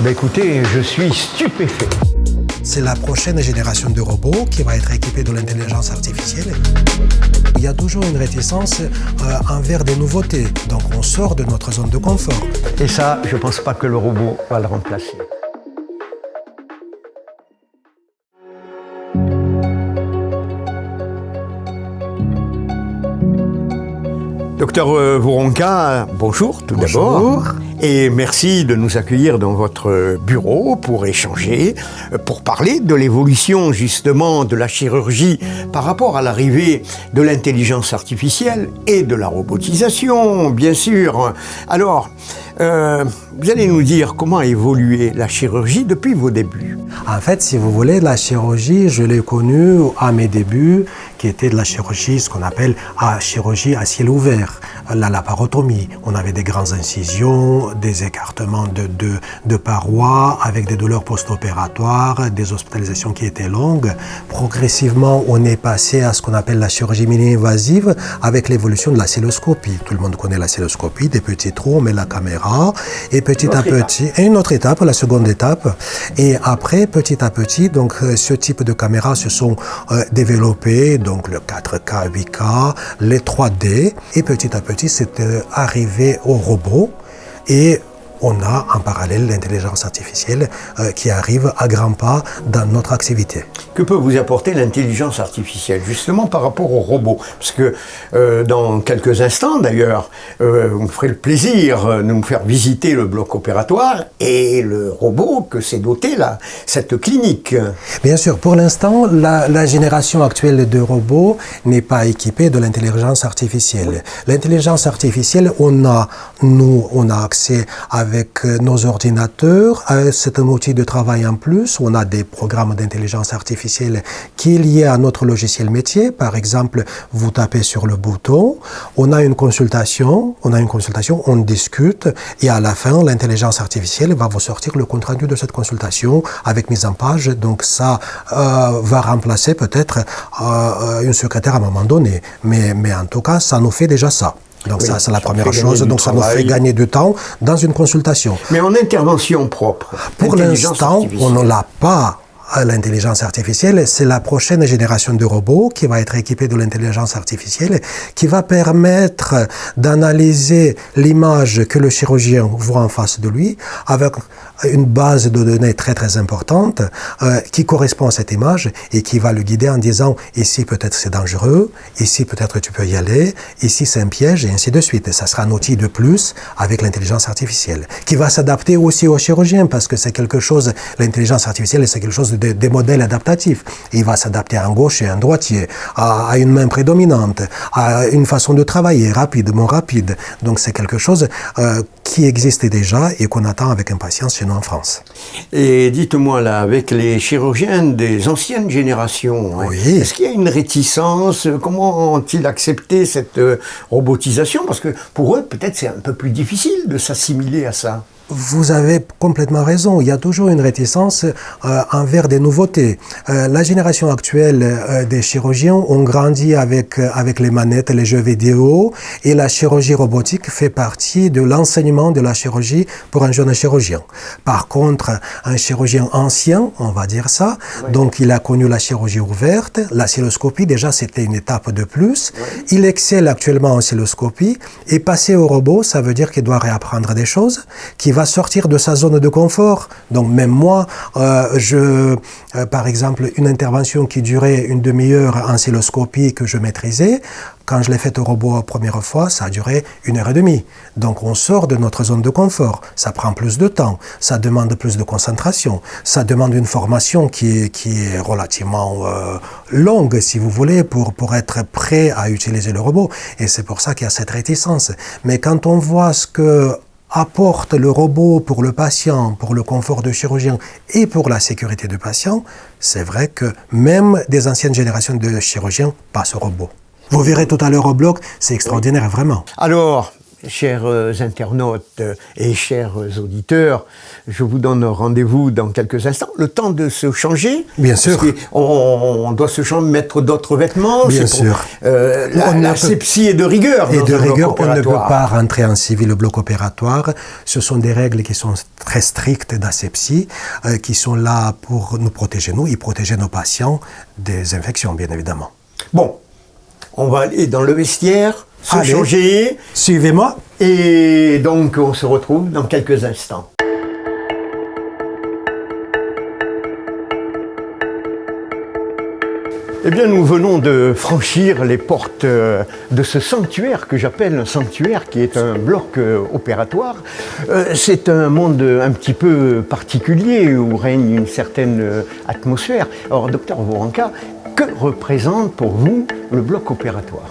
Écoutez, je suis stupéfait. C'est la prochaine génération de robots qui va être équipée de l'intelligence artificielle. Il y a toujours une réticence envers des nouveautés, donc on sort de notre zone de confort. Et ça, je ne pense pas que le robot va le remplacer. Docteur Voronka, bonjour tout d'abord. Bonjour. Et merci de nous accueillir dans votre bureau pour échanger, pour parler de l'évolution justement de la chirurgie par rapport à l'arrivée de l'intelligence artificielle et de la robotisation, bien sûr. Alors, vous allez nous dire comment a évolué la chirurgie depuis vos débuts. En fait, si vous voulez, la chirurgie, je l'ai connue à mes débuts, qui était de la chirurgie, ce qu'on appelle la chirurgie à ciel ouvert, la laparotomie. On avait des grandes incisions, des écartements de parois avec des douleurs post-opératoires, des hospitalisations qui étaient longues. Progressivement, on est passé à ce qu'on appelle la chirurgie mini-invasive avec l'évolution de la cystoscopie. Tout le monde connaît la cystoscopie, des petits trous, on met la caméra et petit à petit, et une autre étape, la seconde étape. Et après, petit à petit, donc ce type de caméras se sont développées, donc le 4K, 8K, les 3D, et petit à petit, c'est arrivé au robot. Et on a en parallèle l'intelligence artificielle qui arrive à grands pas dans notre activité. Que peut vous apporter l'intelligence artificielle, justement par rapport au robot? Parce que dans quelques instants, d'ailleurs, vous me ferez le plaisir de nous faire visiter le bloc opératoire et le robot que s'est doté là, cette clinique. Bien sûr, pour l'instant, la génération actuelle de robots n'est pas équipée de l'intelligence artificielle. L'intelligence artificielle, on a accès avec nos ordinateurs, c'est un outil de travail en plus. On a des programmes d'intelligence artificielle qui est lié à notre logiciel métier. Par exemple, vous tapez sur le bouton, on a une consultation, on discute et à la fin, l'intelligence artificielle va vous sortir le compte rendu de cette consultation avec mise en page. Donc ça va remplacer peut-être une secrétaire à un moment donné. Mais en tout cas, ça nous fait déjà ça. Donc oui, ça, c'est la première chose. Donc ça nous fait gagner du temps dans une consultation. Mais en intervention propre. Pour l'instant, on ne l'a pas. L'intelligence artificielle, c'est la prochaine génération de robots qui va être équipée de l'intelligence artificielle, qui va permettre d'analyser l'image que le chirurgien voit en face de lui avec une base de données très très importante qui correspond à cette image et qui va le guider en disant ici peut-être c'est dangereux, ici peut-être tu peux y aller, ici c'est un piège et ainsi de suite. Et ça sera un outil de plus avec l'intelligence artificielle qui va s'adapter aussi aux chirurgiens parce que c'est quelque chose, l'intelligence artificielle c'est quelque chose des modèles adaptatifs. Il va s'adapter à un gaucher, à un droitier, à une main prédominante, à une façon de travailler rapidement rapide. Donc c'est quelque chose qui existait déjà et qu'on attend avec impatience chez nous en France. Et dites-moi là, avec les chirurgiens des anciennes générations, oui. Est-ce qu'il y a une réticence? Comment ont-ils accepté cette robotisation? Parce que pour eux, peut-être c'est un peu plus difficile de s'assimiler à ça. Vous avez complètement raison. Il y a toujours une réticence envers des nouveautés. La génération actuelle des chirurgiens ont grandi avec les manettes, les jeux vidéo, et la chirurgie robotique fait partie de l'enseignement de la chirurgie pour un jeune chirurgien. Par contre, un chirurgien ancien, on va dire ça, oui. Donc il a connu la chirurgie ouverte, la cystoscopie, déjà c'était une étape de plus. Oui. Il excelle actuellement en cystoscopie, et passer au robot, ça veut dire qu'il doit réapprendre des choses, qu'il va sortir de sa zone de confort. Donc même moi, par exemple, une intervention qui durait une demi-heure en cystoscopie que je maîtrisais, quand je l'ai faite au robot la première fois, ça a duré 1h30. Donc on sort de notre zone de confort. Ça prend plus de temps, ça demande plus de concentration, ça demande une formation qui est relativement longue, si vous voulez, pour être prêt à utiliser le robot. Et c'est pour ça qu'il y a cette réticence. Mais quand on voit ce que apporte le robot pour le patient, pour le confort du chirurgien et pour la sécurité du patient, c'est vrai que même des anciennes générations de chirurgiens passent au robot. Vous verrez tout à l'heure au bloc, c'est extraordinaire, vraiment. Alors, chers internautes et chers auditeurs, je vous donne rendez-vous dans quelques instants. Le temps de se changer. Bien sûr. On doit se changer, mettre d'autres vêtements. Bien sûr. L'asepsie est de rigueur. Et de rigueur, on ne peut pas rentrer en civil au bloc opératoire. Ce sont des règles qui sont très strictes d'asepsie, qui sont là pour nous protéger, nous, et protéger nos patients des infections, bien évidemment. Bon, on va aller dans le vestiaire, se changer. Suivez-moi. Et donc, on se retrouve dans quelques instants. Eh bien, nous venons de franchir les portes de ce sanctuaire que j'appelle un sanctuaire, qui est un bloc opératoire. C'est un monde un petit peu particulier où règne une certaine atmosphère. Alors, docteur Voronka, que représente pour vous le bloc opératoire ?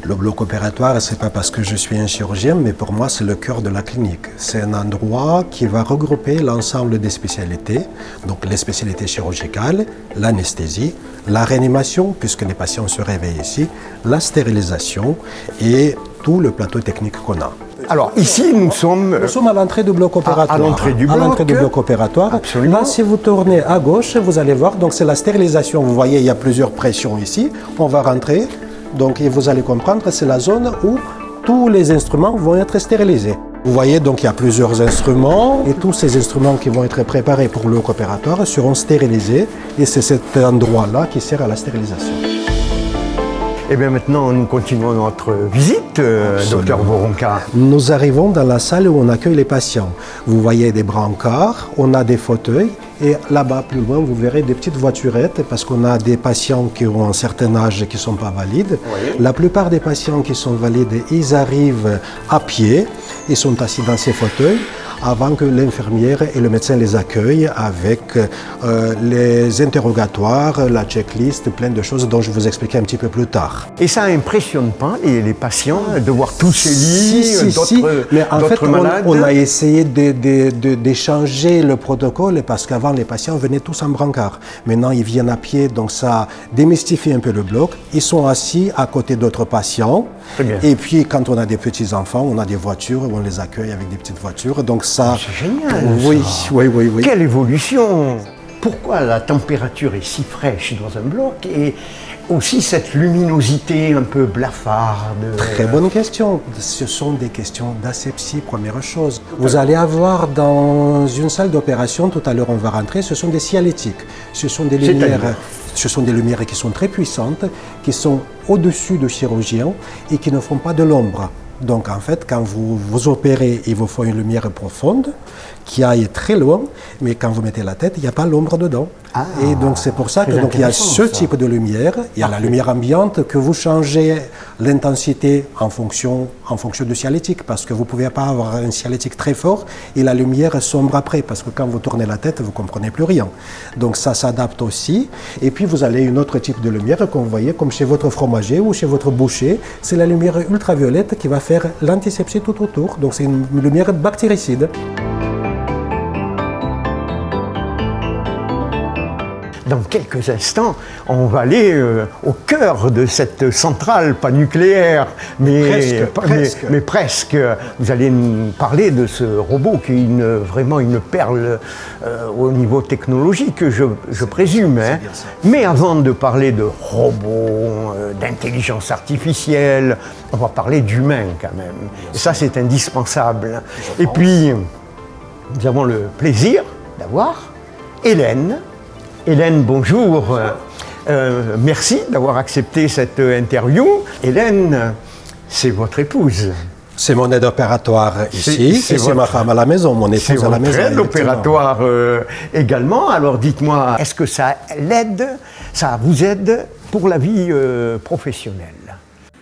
Le bloc opératoire, ce n'est pas parce que je suis un chirurgien, mais pour moi, c'est le cœur de la clinique. C'est un endroit qui va regrouper l'ensemble des spécialités, donc les spécialités chirurgicales, l'anesthésie, la réanimation, puisque les patients se réveillent ici, la stérilisation et tout le plateau technique qu'on a. Alors ici, nous sommes à l'entrée du bloc opératoire. À l'entrée du bloc. À l'entrée du bloc opératoire. Absolument. Là, si vous tournez à gauche, vous allez voir, donc c'est la stérilisation. Vous voyez, il y a plusieurs pressions ici. On va rentrer. Donc, et vous allez comprendre, c'est la zone où tous les instruments vont être stérilisés. Vous voyez, donc il y a plusieurs instruments et tous ces instruments qui vont être préparés pour le bloc opératoire seront stérilisés et c'est cet endroit-là qui sert à la stérilisation. Et bien maintenant, nous continuons notre visite, docteur Voronka. Nous arrivons dans la salle où on accueille les patients. Vous voyez des brancards, on a des fauteuils et là-bas, plus loin, vous verrez des petites voiturettes parce qu'on a des patients qui ont un certain âge et qui ne sont pas valides. Oui. La plupart des patients qui sont valides, ils arrivent à pied, ils sont assis dans ces fauteuils avant que l'infirmière et le médecin les accueillent avec les interrogatoires, la checklist, plein de choses dont je vous expliquer un petit peu plus tard. Et ça n'impressionne pas les patients de voir tous ces lits, mais en fait, malades? On a essayé d'échanger le protocole parce qu'avant les patients venaient tous en brancard. Maintenant ils viennent à pied, donc ça démystifie un peu le bloc. Ils sont assis à côté d'autres patients. Très bien. Et puis quand on a des petits enfants, on a des voitures, on les accueille avec des petites voitures. Donc ça, c'est génial. Oui, ça. Oui. Quelle évolution! Pourquoi la température est si fraîche dans un bloc et aussi cette luminosité un peu blafarde? Très bonne question. Ce sont des questions d'asepsie, première chose. Vous allez avoir dans une salle d'opération, tout à l'heure on va rentrer, ce sont des signalétiques. Ce sont des lumières qui sont très puissantes, qui sont au-dessus du chirurgien et qui ne font pas de l'ombre. Donc en fait, quand vous opérez, il vous faut une lumière profonde qui aille très loin, mais quand vous mettez la tête, il n'y a pas l'ombre dedans. Ah, et donc c'est pour ça que donc, il y a ce type de lumière, il y a la lumière ambiante que vous changez l'intensité en fonction du signalétique, parce que vous ne pouvez pas avoir un signalétique très fort et la lumière sombre après, parce que quand vous tournez la tête, vous ne comprenez plus rien. Donc ça s'adapte aussi. Et puis vous avez un autre type de lumière qu'on voyait comme chez votre fromager ou chez votre boucher, c'est la lumière ultraviolette qui va faire l'antisepsie tout autour. Donc c'est une lumière bactéricide. Dans quelques instants, on va aller au cœur de cette centrale, pas nucléaire, mais presque. Vous allez nous parler de ce robot qui est vraiment une perle au niveau technologique, je présume. Hein. Mais avant de parler de robots, d'intelligence artificielle, on va parler d'humain quand même. Et ça, c'est indispensable. Et puis, nous avons le plaisir d'avoir Hélène. Hélène, bonjour. Merci d'avoir accepté cette interview. Hélène, c'est votre épouse. C'est mon aide opératoire ici, et c'est ma femme à la maison, mon épouse à la maison. C'est votre aide opératoire également. Alors dites-moi, est-ce que ça vous aide pour la vie professionnelle?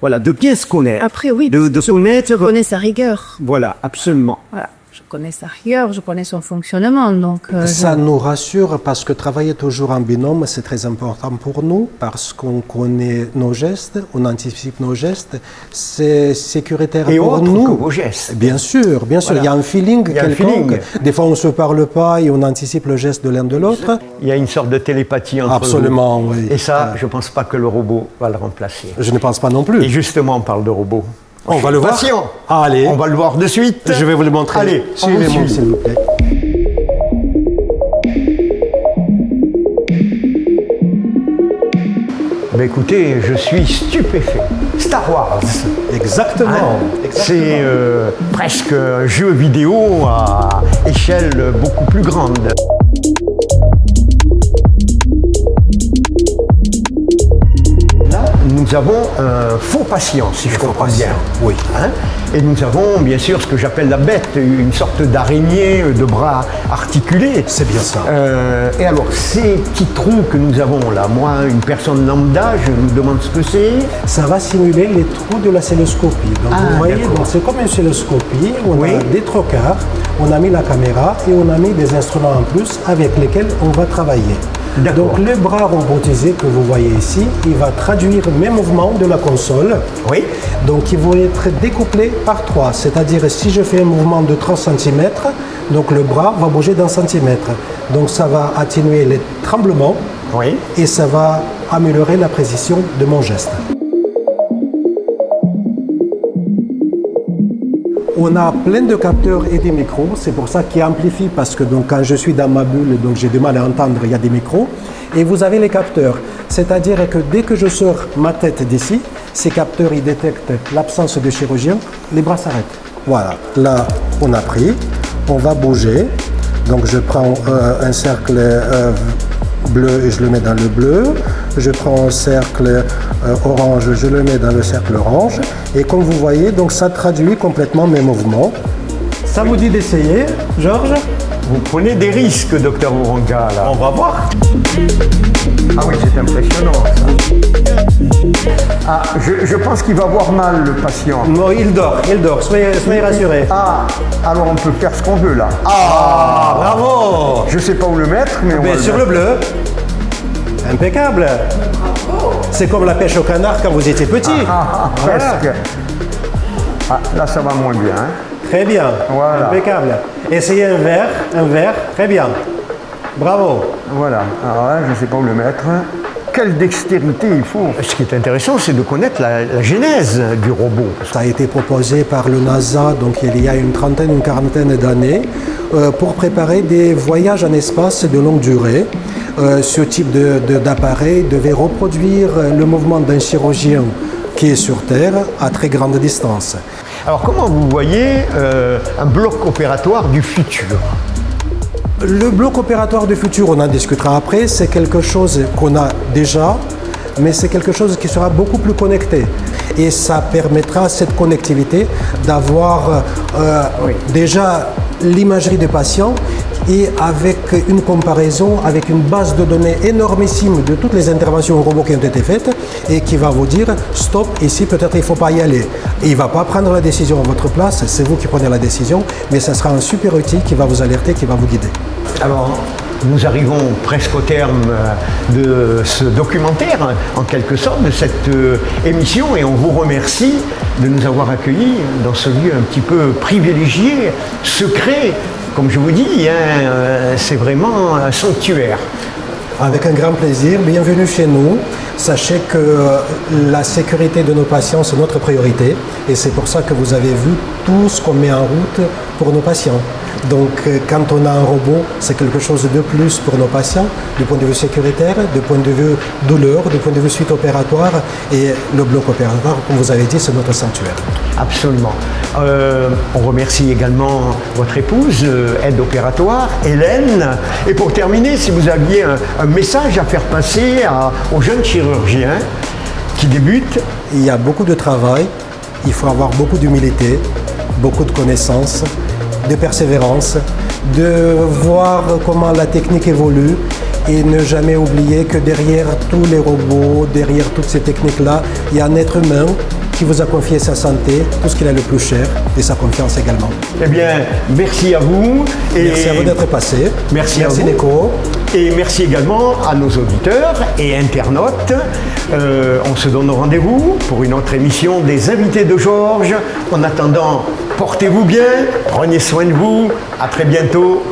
Voilà, de bien se connaître. Après, oui. De se connaître. Je connais sa rigueur. Voilà, absolument. Voilà. Je connais sa rigueur, je connais son fonctionnement. Donc, ça nous rassure parce que travailler toujours en binôme, c'est très important pour nous parce qu'on connaît nos gestes, on anticipe nos gestes. C'est sécuritaire et pour nous. Que vos gestes. Bien sûr. Voilà. Il y a un feeling quelconque. Des fois, on ne se parle pas et on anticipe le geste de l'un de l'autre. Il y a une sorte de télépathie entre Absolument, vous. Oui. Et ça, je ne pense pas que le robot va le remplacer. Je ne pense pas non plus. Et justement, on parle de robot. On va le voir. Patient. Allez. On va le voir de suite. Je vais vous le montrer. Allez, suivez-moi s'il vous plaît. Ben écoutez, je suis stupéfait. Star Wars. Exactement. C'est presque un jeu vidéo à échelle beaucoup plus grande. Là, nous avons un faux patient, si je comprends bien. Oui. Hein? Et nous avons bien sûr ce que j'appelle la bête, une sorte d'araignée de bras articulés. C'est bien ça. Et alors, ces petits trous que nous avons là, moi, une personne lambda, je me demande ce que c'est. Ça va simuler les trous de la cystoscopie. Donc vous voyez, donc c'est comme une cystoscopie, on a des trocars, on a mis la caméra et on a mis des instruments en plus avec lesquels on va travailler. Donc le bras robotisé que vous voyez ici, il va traduire mes mouvements de la console. Oui. Donc il va être découplé par 3, c'est-à-dire si je fais un mouvement de 3 cm, donc le bras va bouger d'un centimètre. Donc ça va atténuer les tremblements et ça va améliorer la précision de mon geste. On a plein de capteurs et des micros, c'est pour ça qu'ils amplifient parce que donc, quand je suis dans ma bulle, donc j'ai du mal à entendre, il y a des micros. Et vous avez les capteurs, c'est-à-dire que dès que je sors ma tête d'ici, ces capteurs ils détectent l'absence de chirurgien, les bras s'arrêtent. Voilà, là on a pris, on va bouger. Donc je prends un cercle bleu et je le mets dans le bleu. Je prends un cercle orange, je le mets dans le cercle orange. Et comme vous voyez, donc ça traduit complètement mes mouvements. Ça vous dit d'essayer, Georges? Vous prenez des risques, docteur Mouranga, là. On va voir. Ah oui, c'est impressionnant, ça. Ah, je pense qu'il va avoir mal, le patient. Non, il dort, soyez rassurés. Ah, alors on peut faire ce qu'on veut, là. Ah, bravo! Je sais pas où le mettre, mais on va sur le bleu. Impeccable. C'est comme la pêche au canard quand vous étiez petit. Presque. Ah, là, ça va moins bien. Hein. Très bien. Voilà. Impeccable. Essayez un verre. Très bien. Bravo. Voilà. Alors là, je ne sais pas où le mettre. Quelle dextérité il faut. Ce qui est intéressant, c'est de connaître la genèse du robot. Ça a été proposé par le NASA, donc il y a une quarantaine d'années, pour préparer des voyages en espace de longue durée. Ce type d'appareil devait reproduire le mouvement d'un chirurgien qui est sur Terre à très grande distance. Alors comment vous voyez un bloc opératoire du futur? Le bloc opératoire du futur, on en discutera après, c'est quelque chose qu'on a déjà, mais c'est quelque chose qui sera beaucoup plus connecté. Et ça permettra, cette connectivité, d'avoir déjà l'imagerie des patients et avec une comparaison, avec une base de données énormissime de toutes les interventions au robot qui ont été faites et qui va vous dire stop, ici peut-être il ne faut pas y aller. Et il ne va pas prendre la décision à votre place, c'est vous qui prenez la décision, mais ça sera un super outil qui va vous alerter, qui va vous guider. Alors, nous arrivons presque au terme de ce documentaire, en quelque sorte, de cette émission, et on vous remercie de nous avoir accueillis dans ce lieu un petit peu privilégié, secret. Comme je vous dis, hein, c'est vraiment un sanctuaire. Avec un grand plaisir, bienvenue chez nous. Sachez que la sécurité de nos patients, c'est notre priorité, et c'est pour ça que vous avez vu tout ce qu'on met en route pour nos patients. Donc quand on a un robot, c'est quelque chose de plus pour nos patients, du point de vue sécuritaire, du point de vue douleur, du point de vue suite opératoire, et le bloc opératoire, comme vous avez dit, c'est notre sanctuaire. Absolument. On remercie également votre épouse, aide opératoire, Hélène. Et pour terminer, si vous aviez un message à faire passer aux jeunes chirurgiens qui débutent. Il y a beaucoup de travail, il faut avoir beaucoup d'humilité, beaucoup de connaissances, de persévérance, de voir comment la technique évolue et ne jamais oublier que derrière tous les robots, derrière toutes ces techniques-là, il y a un être humain qui vous a confié sa santé, tout ce qu'il a le plus cher, et sa confiance également. Eh bien, merci à vous. Et merci à vous d'être passé. Merci à vous. Nico. Et merci également à nos auditeurs et internautes. On se donne rendez-vous pour une autre émission des invités de Georges. En attendant, portez-vous bien, prenez soin de vous. À très bientôt.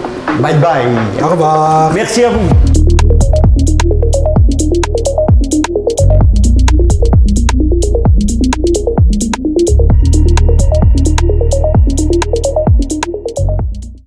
Bye bye. Au revoir. Merci à vous.